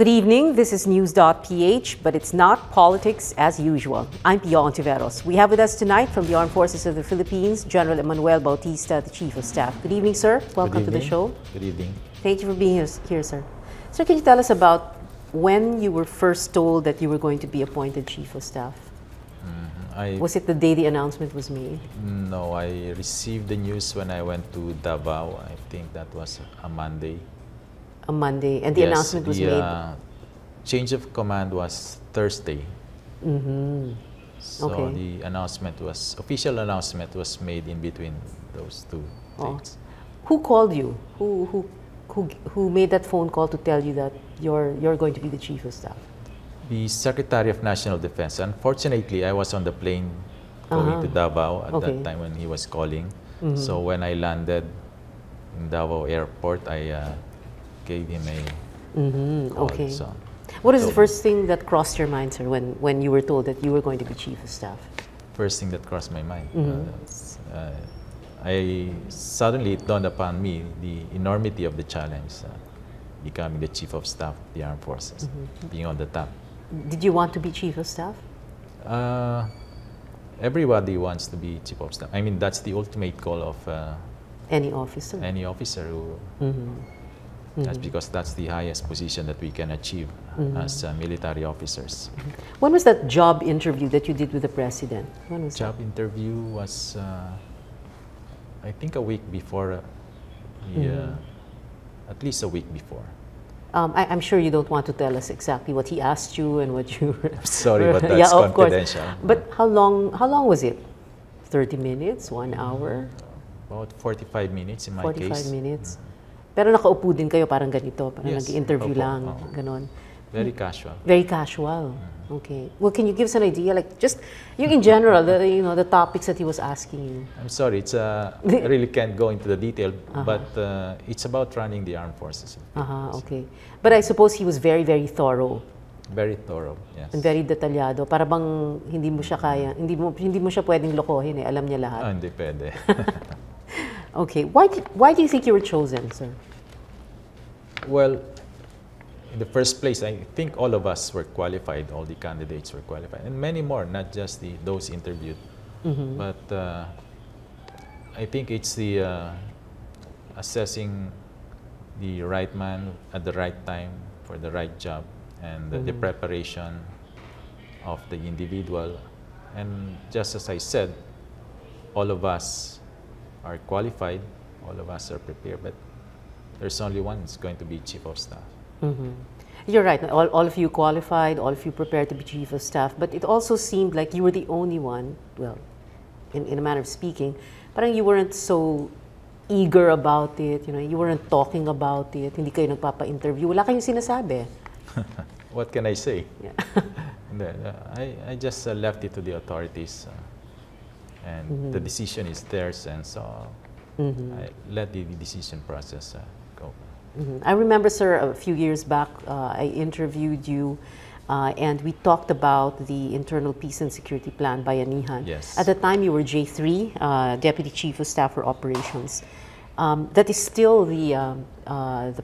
Good evening, this is News.Ph, but it's not politics as usual. I'm Pio Ontiveros. We have with us tonight from the Armed Forces of the Philippines, General Emmanuel Bautista, the Chief of Staff. Good evening, sir. Welcome to the show. Good evening. Thank you for being here, sir. Sir, can you tell us about when you were first told that you were going to be appointed Chief of Staff? Was it the day the announcement was made? No, I received the news when I went to Davao. I think that was a Monday. A Monday, and the announcement was made? Change of command was Thursday. So Okay. the official announcement was made in between those two dates. Who called you? Who made that phone call to tell you that you're going to be the Chief of Staff? The Secretary of National Defense. Unfortunately, I was on the plane going to Davao at that time when he was calling. So when I landed in Davao Airport, I gave him a call. Okay. So what is the first thing that crossed your mind, sir, when you were told that you were going to be Chief of Staff? First thing that crossed my mind. Suddenly it dawned upon me the enormity of the challenge, becoming the Chief of Staff of the Armed Forces, being on the top. Did you want to be Chief of Staff? Everybody wants to be Chief of Staff. I mean, that's the ultimate goal of Any officer? any officer who. That's because that's the highest position that we can achieve as military officers. When was that job interview that you did with the President? When was Job interview was, I think, a week before, at least a week before. I'm sure you don't want to tell us exactly what he asked you and what you were... Sorry, but that's confidential. But how long was it? 30 minutes? 1 hour? About 45 minutes in my 45 case. 45 minutes. Pero nakaupo din kayo parang ganito, parang Yes. nag-interview Opo, lang, opo. ganon. Very casual. Very casual. Okay. Well, can you give us an idea, like just in general, the topics that he was asking you? I'm sorry, it's I really can't go into the detail, but it's about running the armed forces. Okay. But I suppose he was very, very thorough. Very thorough, yes. And very detalyado. Para bang hindi mo siya kaya, hindi mo siya pwedeng lokohin eh. Alam niya lahat. Hindi pwede. Okay. Why do you think you were chosen, sir? Well, in the first place, I think all of us were qualified. All the candidates were qualified, and many more, not just those interviewed. But I think it's the assessing the right man at the right time for the right job, and the preparation of the individual. And just as I said, all of us are qualified, all of us are prepared, but there's only one that's going to be Chief of Staff. You're right. All of you qualified, all of you prepared to be Chief of Staff, but it also seemed like you were the only one, well, in a manner of speaking, parang you weren't so eager about it, you weren't talking about it, hindi kayo nagpapa-interview, wala kayong sinasabi. What can I say? Yeah. I just left it to the authorities, and the decision is theirs, and so I let the decision process go. I remember, sir, a few years back, I interviewed you, and we talked about the Internal Peace and Security Plan, Bayanihan. Yes. At the time, you were J3, Deputy Chief of Staff for Operations. That is still the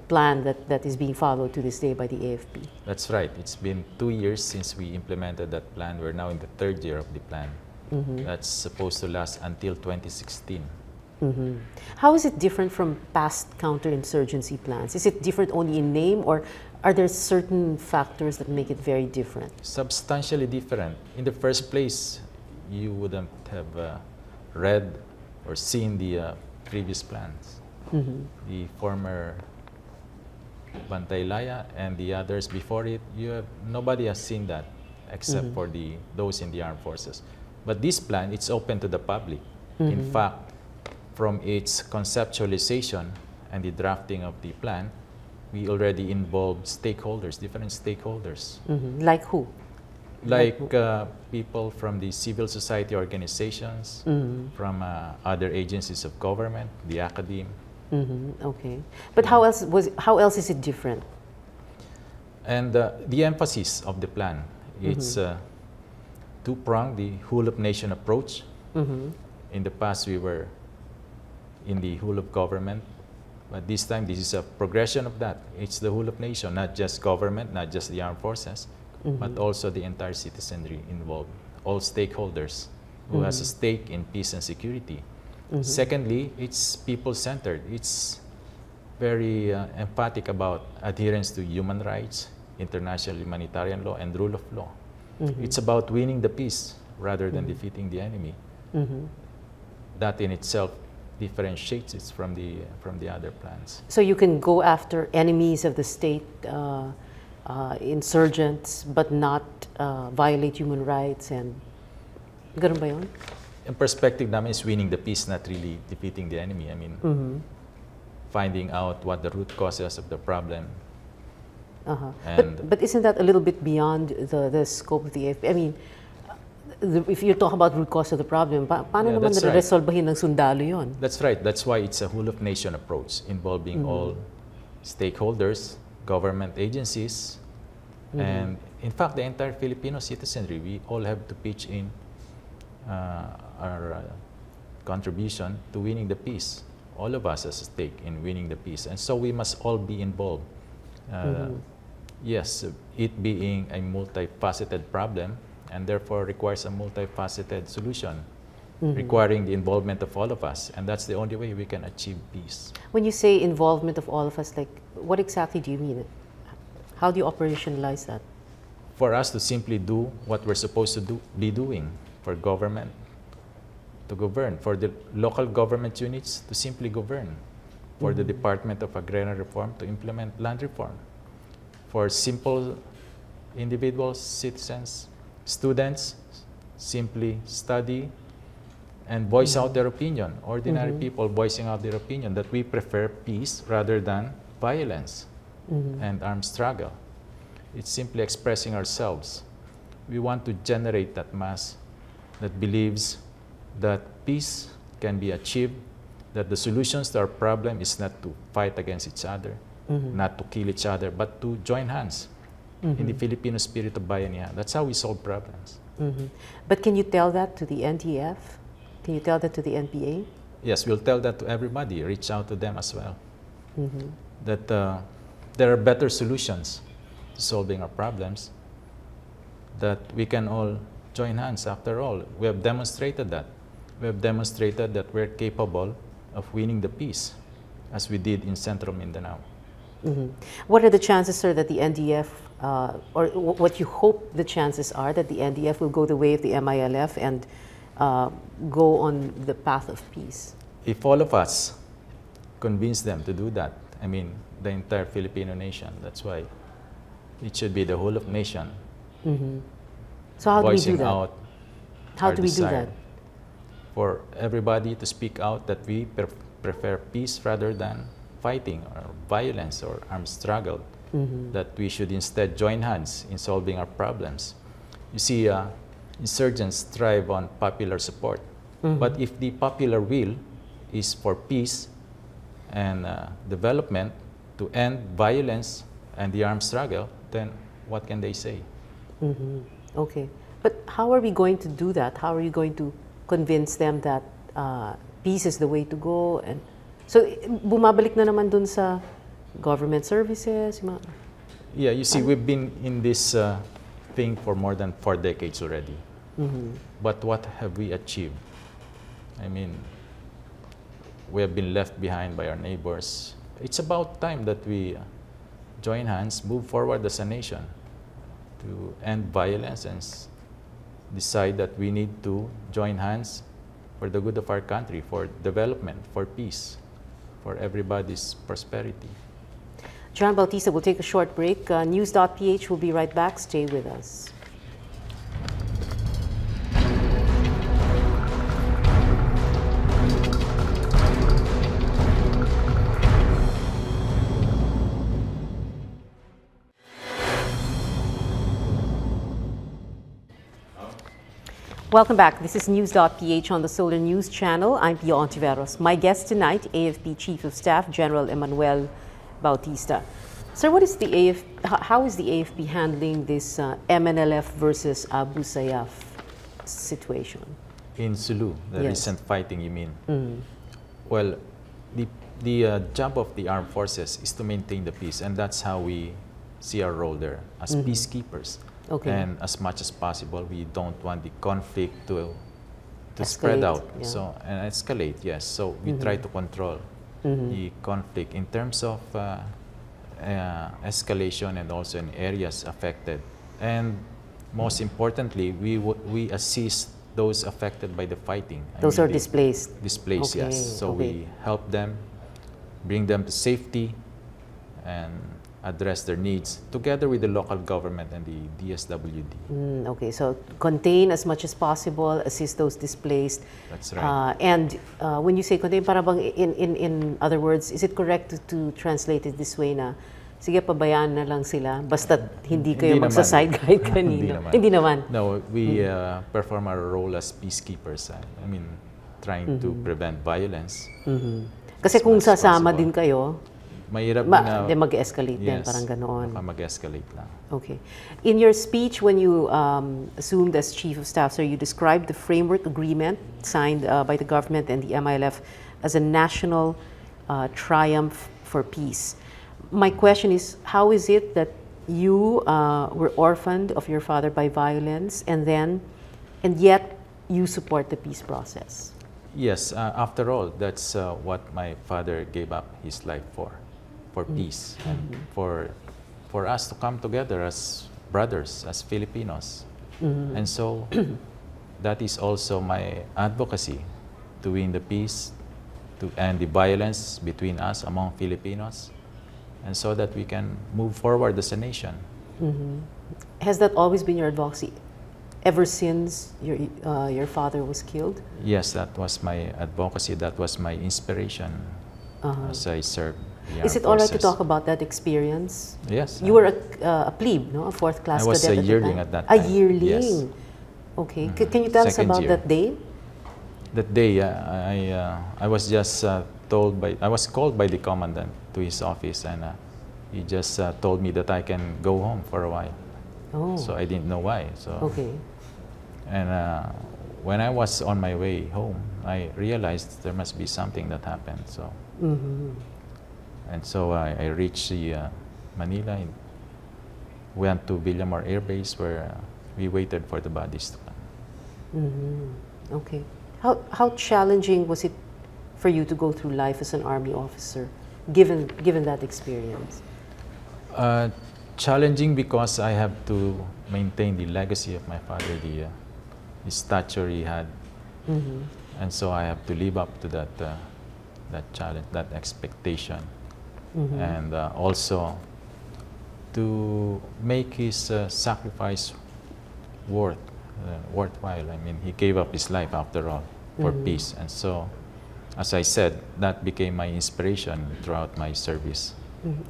plan that is being followed to this day by the AFP. That's right. It's been 2 years since we implemented that plan. We're now in the 3rd year of the plan. That's supposed to last until 2016. How is it different from past counterinsurgency plans? Is it different only in name, or are there certain factors that make it very different? Substantially different. In the first place, you wouldn't have read or seen the previous plans. The former Bantaylaya and the others before it, nobody has seen that except for those in the armed forces. But this plan, it's open to the public. In fact, from its conceptualization and the drafting of the plan, we already involved stakeholders, different stakeholders. Like who? Like people from the civil society organizations, from other agencies of government, the academe. Okay. But how else is it different? And the emphasis of the plan, it's two-pronged, the whole-of-nation approach. In the past, we were in the whole of government But this time, this is a progression of that. It's the whole of nation, not just government, not just the armed forces, but also the entire citizenry involved, all stakeholders who has a stake in peace and security. Secondly, it's people-centered. It's very emphatic about adherence to human rights, international humanitarian law, and rule of law. It's about winning the peace rather than defeating the enemy. That in itself differentiates it from the other plans. So you can go after enemies of the state, insurgents, but not violate human rights, and ganun ba yun? In perspective namin is winning the peace, not really defeating the enemy. I mean, finding out what the root causes of the problem. But isn't that a little bit beyond the scope of the AFP? I mean, if you talk about root cause of the problem, paano naman resolbahin ng sundalo yun? That's right. That's why it's a whole of nation approach involving all stakeholders, government agencies, and in fact the entire Filipino citizenry. We all have to pitch in our contribution to winning the peace. All of us has a stake in winning the peace, and so we must all be involved. Yes, it being a multifaceted problem, and therefore requires a multifaceted solution, requiring the involvement of all of us, and that's the only way we can achieve peace. When you say involvement of all of us, like, what exactly do you mean? How do you operationalize that? For us to simply do what we're supposed to be doing, for government to govern, for the local government units to simply govern, for the Department of Agrarian Reform to implement land reform, for simple individuals, citizens, students, simply study and voice out their opinion. Ordinary people voicing out their opinion that we prefer peace rather than violence and armed struggle. It's simply expressing ourselves. We want to generate that mass that believes that peace can be achieved, that the solutions to our problem is not to fight against each other, not to kill each other, but to join hands in the Filipino spirit of bayanihan. That's how we solve problems. But can you tell that to the NTF? Can you tell that to the NPA? Yes, we'll tell that to everybody. Reach out to them as well. That there are better solutions to solving our problems, that we can all join hands. After all, we have demonstrated that. We have demonstrated that we're capable of winning the peace, as we did in Central Mindanao. What are the chances, sir, that the NDF, or what you hope the chances are that the NDF will go the way of the MILF and go on the path of peace? If all of us convince them to do that, I mean, the entire Filipino nation, that's why it should be the whole of nation. So how do we do that? Out how do we do that? For everybody to speak out that we prefer peace rather than fighting or violence or armed struggle, that we should instead join hands in solving our problems. You see, insurgents thrive on popular support. But if the popular will is for peace and development to end violence and the armed struggle, then what can they say? Okay. But how are we going to do that? How are you going to convince them that peace is the way to go? And so, bumabalik na naman dun sa government services? Yeah, you see, we've been in this thing for more than 4 decades already. But what have we achieved? I mean, we have been left behind by our neighbors. It's about time that we join hands, move forward as a nation to end violence and decide that we need to join hands for the good of our country, for development, for peace, for everybody's prosperity. John Bautista will take a short break. News.Ph will be right back. Stay with us. Welcome back. This is News.Ph on the Solar News Channel. I'm Pio Ontiveros. My guest tonight, AFP Chief of Staff General Emmanuel Bautista. Sir, what is the how is the AFP handling this MNLF versus Abu Sayyaf situation? In Sulu, the recent fighting, you mean? Well, the the job of the armed forces is to maintain the peace, and that's how we see our role there as peacekeepers. Okay. And as much as possible, we don't want the conflict to Escalate, spread out, yeah. so and escalate. Yes, so we try to control the conflict in terms of escalation and also in areas affected. And most importantly, we assist those affected by the fighting. Those are displaced. Displaced, Okay, yes. So okay. we help them, bring them to safety, and address their needs together with the local government and the DSWD. Okay, so contain as much as possible, assist those displaced. That's right. And when you say contain, para bang in other words, is it correct to translate it this way na, sige, pabayaan na lang sila, basta hindi kayo Hindi naman. magsa-side guide kanino? Hindi naman. No, we perform our role as peacekeepers. I mean, trying to prevent violence. Kasi kung much as sasama possible. din kayo, Mahirap na mag-escalate din, yes, parang ganoon. baka mag-escalate lang. Okay. In your speech, when you assumed as Chief of Staff, sir, you described the framework agreement signed by the government and the MILF as a national triumph for peace. My question is, how is it that you were orphaned of your father by violence, and yet you support the peace process? Yes, after all, that's what my father gave up his life for peace, and for us to come together as brothers, as Filipinos. And so that is also my advocacy, to win the peace, to end the violence between us among Filipinos, and so that we can move forward as a nation. Has that always been your advocacy, ever since your father was killed? Yes, that was my advocacy, that was my inspiration as I served the Is armed it all right to forces. talk about that experience? Yes. You were a plebe, no? A fourth class I was cadet a at the yearling time? at that A time. yearling? Yes. Okay. Can you tell us Second about year. that day? That day, I was just I was called by the commandant to his office, and he just told me that I can go home for a while. Oh. So I didn't know why. So Okay. And when I was on my way home, I realized there must be something that happened. So and so I reached Manila and went to Villamor Air Base, where we waited for the bodies to come. Okay. How challenging was it for you to go through life as an Army officer, given that experience? Challenging because I have to maintain the legacy of my father, the stature he had, and so I have to live up to that challenge, that expectation, and also to make his sacrifice worthwhile. I mean, he gave up his life after all for peace, and so, as I said, that became my inspiration throughout my service.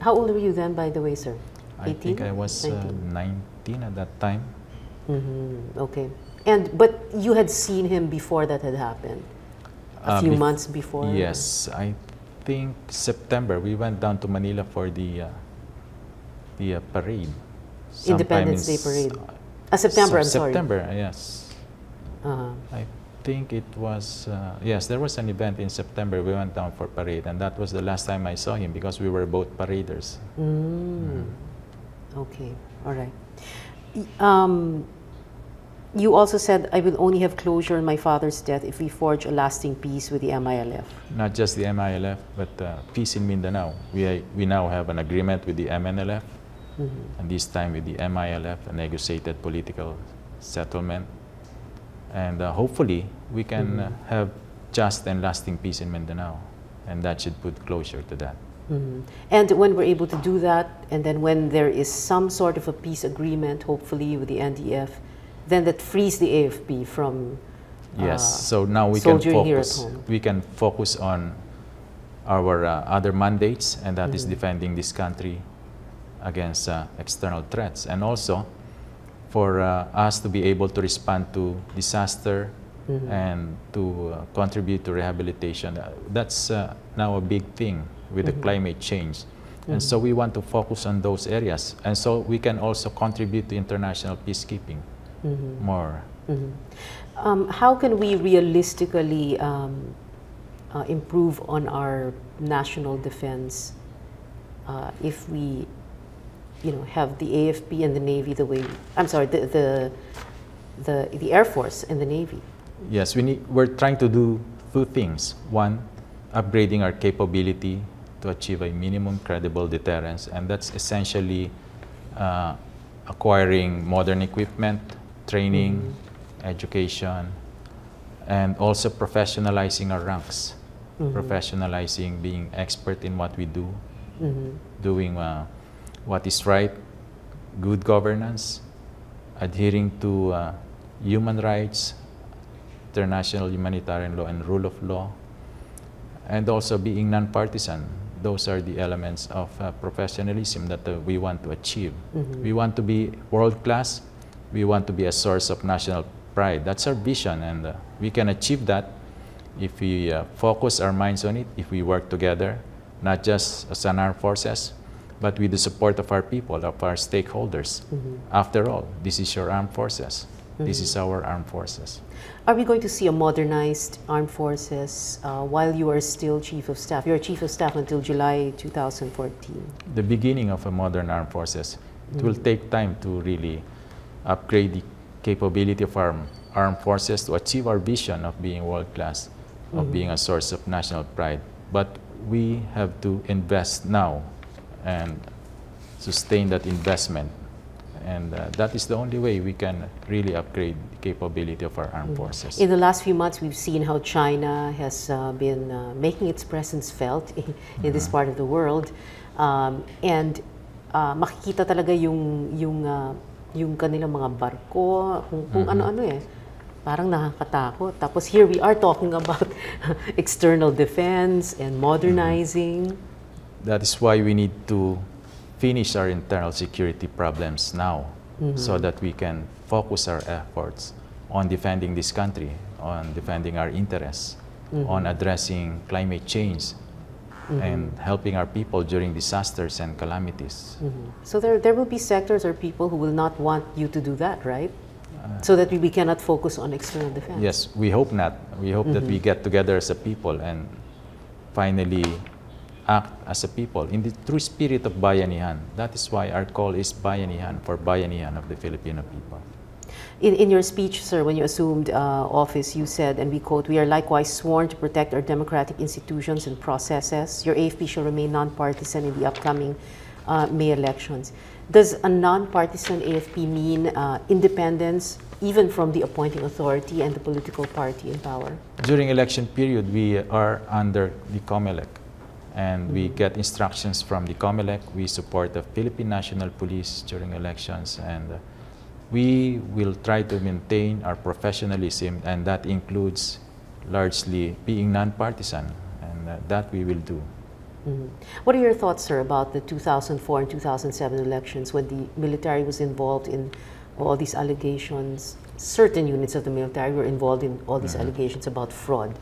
How old were you then, by the way, sir? 18? I think I was 19 at that time. Okay. But you had seen him before that had happened? A few months before? Yes, I think September. We went down to Manila for the parade. Independence Day parade. September, I'm sorry. September, yes. I think it was, yes, there was an event in September. We went down for parade, and that was the last time I saw him, because we were both paraders. Okay, all right. You also said, I will only have closure on my father's death if we forge a lasting peace with the MILF. Not just the MILF, but peace in Mindanao. We now have an agreement with the MNLF, and this time with the MILF, a negotiated political settlement. And hopefully, we can have just and lasting peace in Mindanao, and that should put closure to that. And when we're able to do that, and then when there is some sort of a peace agreement, hopefully with the NDF, then that frees the AFP from yes. So now we can soldiering here at focus. home. We can focus on our other mandates, and that is defending this country against external threats, and also for us to be able to respond to disaster and to contribute to rehabilitation. That's now a big thing with the climate change. And so we want to focus on those areas. And so we can also contribute to international peacekeeping more. How can we realistically improve on our national defense if we, have the AFP and the Navy the way, I'm sorry, the Air Force and the Navy? Yes, we're trying to do two things. One, upgrading our capability to achieve a minimum credible deterrence, and that's essentially acquiring modern equipment, training, education, and also professionalizing our ranks. Professionalizing, being expert in what we do, doing what is right, good governance, adhering to human rights, international humanitarian law, and rule of law, and also being nonpartisan. Those are the elements of professionalism that we want to achieve. We want to be world-class. We want to be a source of national pride. That's our vision, and we can achieve that if we focus our minds on it, if we work together, not just as an armed forces, but with the support of our people, of our stakeholders. After all, this is your armed forces. This is our armed forces. Are we going to see a modernized armed forces while you are still Chief of Staff? You're Chief of Staff until July 2014. The beginning of a modern armed forces. It will take time to really upgrade the capability of our armed forces to achieve our vision of being world-class, of being a source of national pride. But we have to invest now and sustain that investment. And that is the only way we can really upgrade the capability of our armed forces. In the last few months, we've seen how China has been making its presence felt in this part of the world. And makikita talaga yung kanilang mga barko, kung ano-ano eh. Parang nakakatakot. Tapos here we are talking about external defense and modernizing. That is why we need to finish our internal security problems now, so that we can focus our efforts on defending this country, on defending our interests, on addressing climate change, and helping our people during disasters and calamities. So there will be sectors or people who will not want you to do that, right? So that we cannot focus on external defense. Yes, we hope not. We hope that we get together as a people and finally act as a people in the true spirit of bayanihan. That is why our call is bayanihan, for bayanihan of the Filipino people. In your speech, sir, when you assumed office, you said, and we quote, "We are likewise sworn to protect our democratic institutions and processes. Your AFP shall remain nonpartisan in the upcoming May elections." Does a nonpartisan AFP mean independence even from the appointing authority and the political party in power? During election period, we are under the COMELEC, and we get instructions from the COMELEC. We support the Philippine National Police during elections, and we will try to maintain our professionalism, and that includes largely being nonpartisan, and that we will do. What are your thoughts, sir, about the 2004 and 2007 elections when the military was involved in all these allegations? Certain units of the military were involved in all these allegations about fraud.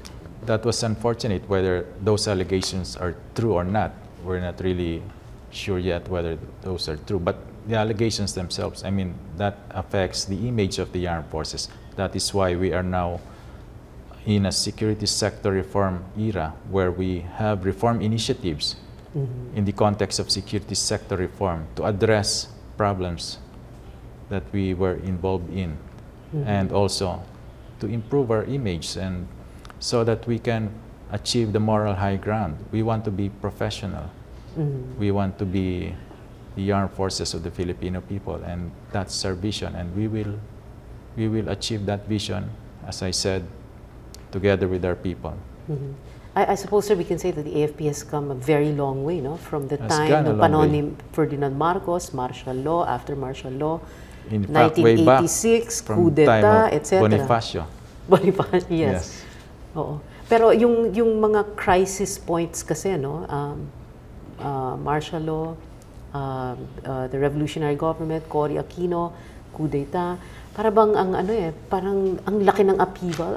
That was unfortunate. Whether those allegations are true or not, we're not really sure yet whether those are true. But the allegations themselves, I mean, that affects the image of the armed forces. That is why we are now in a security sector reform era, where we have reform initiatives in the context of security sector reform to address problems that we were involved in, and also to improve our image, and so that we can achieve the moral high ground. We want to be professional. We want to be the armed forces of the Filipino people, and that's our vision, and we will achieve that vision, as I said, together with our people. I suppose, sir, we can say that the AFP has come a very long way, no? From the time ng panahon ni Ferdinand Marcos, martial law, after martial law, in fact, way back 1986, coup d'etat, etc. Bonifacio. Bonifacio, yes. Oo. Pero yung mga crisis points kasi, no? Martial law, the revolutionary government, Cory Aquino, coup d'etat, para bang parang ang laki ng upheaval,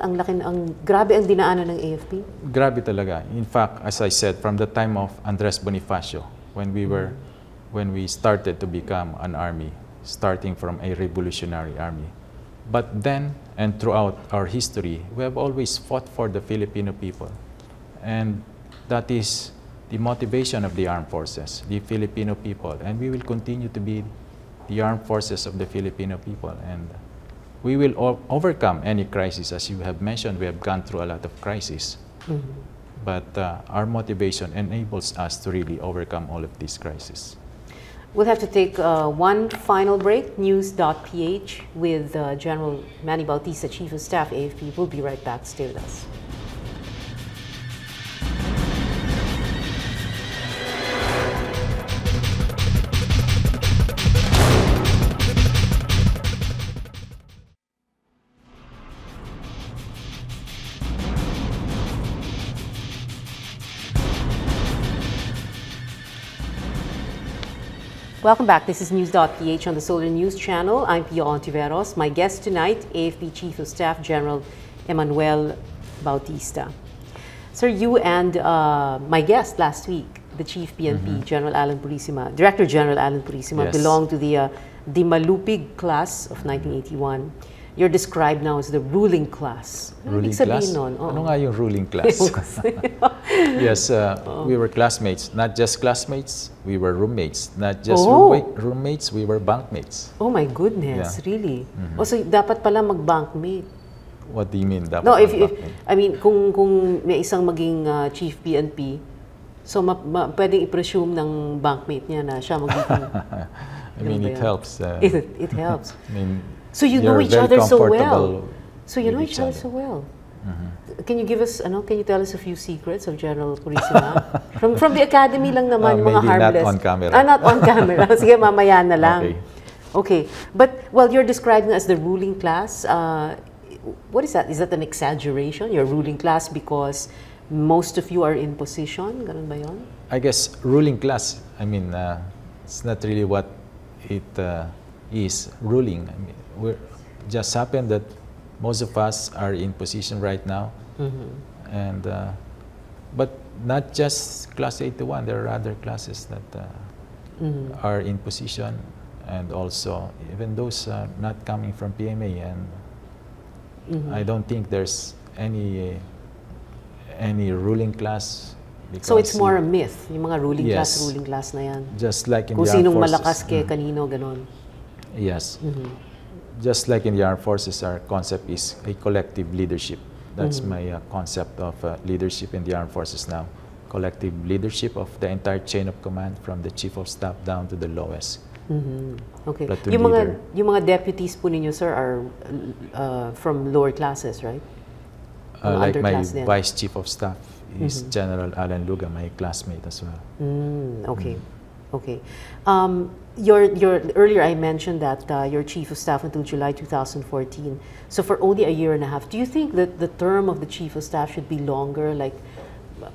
grabe ang dinaanan ng AFP? Grabe talaga. In fact, as I said, from the time of Andres Bonifacio, when we started to become an army, starting from a revolutionary army. But then, and throughout our history, we have always fought for the Filipino people. And that is the motivation of the armed forces, the Filipino people. And we will continue to be the armed forces of the Filipino people. And we will overcome any crisis. As you have mentioned, we have gone through a lot of crises. But our motivation enables us to really overcome all of these crises. We'll have to take one final break. News.Ph with General Manny Bautista, Chief of Staff, AFP. We'll be right back. Stay with us. Welcome back. This is News.Ph on the Solar News Channel. I'm Pio Ontiveros. My guest tonight, AFP Chief of Staff General Emmanuel Bautista. Sir, you and my guest last week, the Chief PNP, General Alan Purisima, Director General Alan Purisima, belonged to the Malupig class of 1981. You're described now as the ruling class. Ruling class? Ano nga yung ruling class? Yes, we were classmates. Not just classmates, we were roommates. Not just roommates, we were bunkmates. Oh my goodness, really? Oh, so dapat pala mag-bunkmate. What do you mean? Dapat no, if I mean, kung may isang maging Chief PNP, so pwedeng i-presume ng bunkmate niya na siya magiging... I mean, it helps. It helps. I mean, so you know each other so well. So you know each other so well. Can you give us, can you tell us a few secrets of General Purisima? from the academy lang naman, mga harmless. Maybe not on camera. Not on camera. Sige, mamaya na lang. Okay. But, well, you're describing as the ruling class. What is that? Is that an exaggeration? You're ruling class because most of you are in position? Ganun ba yun? I guess ruling class, I mean, it's not really what it is, ruling. I mean, we're just happened that most of us are in position right now, and but not just class 81. There are other classes that are in position, and also even those not coming from PMA. And I don't think there's any ruling class. So it's more a myth, yung mga ruling class na yan. Just like in kung the armed sinong forces. Malakas ke kanino, ganon. Yes. Just like in the armed forces, our concept is a collective leadership. That's my concept of leadership in the armed forces now. Collective leadership of the entire chain of command, from the chief of staff down to the lowest. Okay. Platoon Yung mga deputies po ninyo, sir, are from lower classes, right? Like my vice chief of staff is General Alan Luga, my classmate as well. Okay. Okay. Earlier I mentioned that you're chief of staff until July 2014. So for only a year and a half, do you think that the term of the chief of staff should be longer, like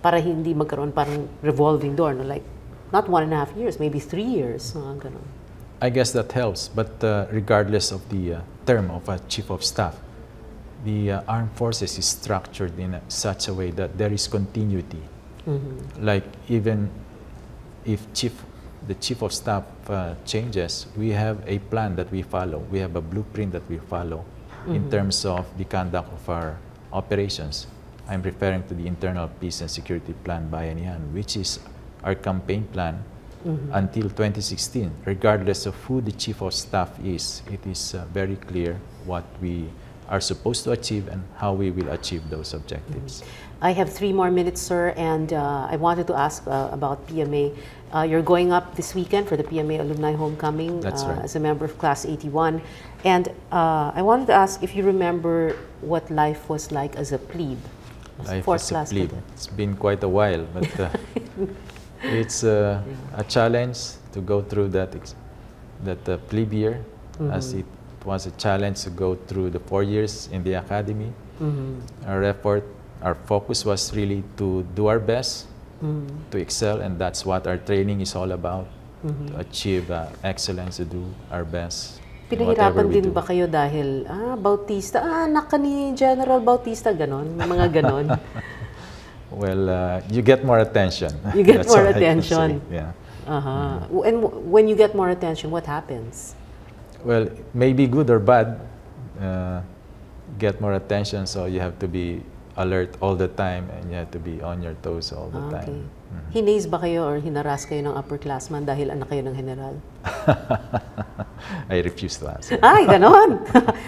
para hindi magkaroon parang revolving door, no? Like not 1.5 years, maybe 3 years? Ganun. I guess that helps, but regardless of the term of a chief of staff, the armed forces is structured in such a way that there is continuity. Like even if the chief of staff changes, we have a plan that we follow. We have a blueprint that we follow in terms of the conduct of our operations. I'm referring to the Internal Peace and Security Plan Bayanihan, which is our campaign plan until 2016. Regardless of who the chief of staff is, it is very clear what we are supposed to achieve and how we will achieve those objectives. I have 3 more minutes, sir, and I wanted to ask about PMA. You're going up this weekend for the PMA Alumni Homecoming. That's right. As a member of Class 81. And I wanted to ask if you remember what life was like as a plebe. Life as a plebe. It's been quite a while, but it's a challenge to go through that plebe year, as it was a challenge to go through the 4 years in the academy. Our focus was really to do our best, to excel, and that's what our training is all about, to achieve excellence, to do our best. Pinahirapan din ba kayo dahil, Bautista, anak ka ni General Bautista, ganon, mga ganon? Well, you get more attention. You get more attention. Yeah. And when you get more attention, what happens? Well, maybe good or bad, get more attention, so you have to be alert all the time and you have to be on your toes all the Okay. time. Hinaze ba kayo or hinaras kayo ng upperclassman dahil anak kayo ng general? I refuse to answer. Ay, ganon!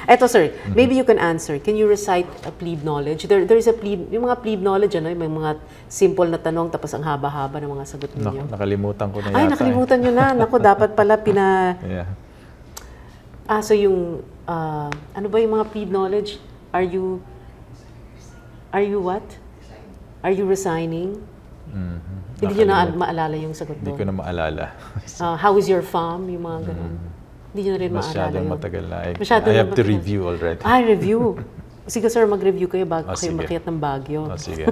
Eto sir, maybe you can answer. Can you recite a plebe knowledge? There's a plebe, yung mga plebe knowledge, ano, yung mga simple na tanong tapos ang haba-haba ng mga sagot ninyo. Nakalimutan ko na yata. Ay, nakalimutan nyo na. Naku, dapat pala Yeah. So yung, ano ba yung mga plebe knowledge? Are you what? Are you resigning? Hindi nyo na maalala yung sagot Hindi mo? ko na maalala. How is your farm? Yung mga ganun. Hindi nyo na rin maalala Masyadong yun. matagal na. Masyadong I have to matagal. review already. Review. Sige sir, mag-review kayo bago kayo sige. makiat ng Baguio. Sige.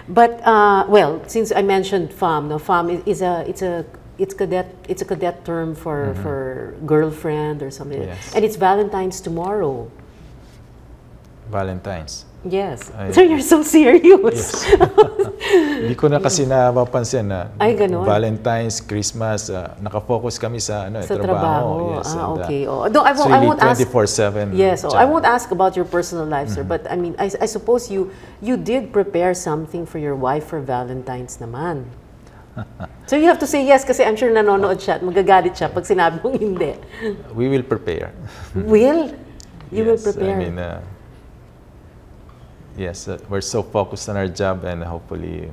But well, since I mentioned FAM, no, FAM is it's a cadet term for girlfriend or something. Yes. And it's Valentine's tomorrow. Valentine's. Yes. Sir, you're so serious. Yes. Hindi ko na kasi napapansin na Valentine's, Christmas, nakafocus kami sa trabaho. Yes, Okay. I won't ask 24/7. Yes. I won't ask about your personal life, sir. But I mean, I suppose you did prepare something for your wife for Valentine's naman. So you have to say yes kasi I'm sure nanonood siya at magagalit siya pag sinabi mong hindi. We will prepare. You will prepare. I mean, yes, we're so focused on our job, and hopefully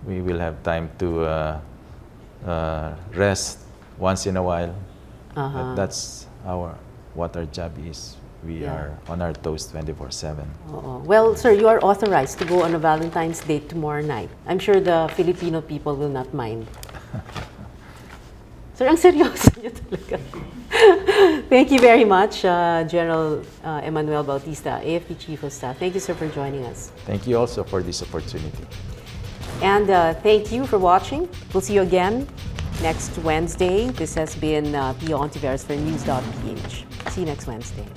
we will have time to rest once in a while. But that's what our job is. We are on our toes 24/7. Well, sir, you are authorized to go on a Valentine's date tomorrow night. I'm sure the Filipino people will not mind. Sir, ang seryoso niyo talaga. Thank you very much, General Emmanuel Bautista, AFP Chief of Staff. Thank you, sir, for joining us. Thank you also for this opportunity. And thank you for watching. We'll see you again next Wednesday. This has been Pio Ontiveros for News.Ph. See you next Wednesday.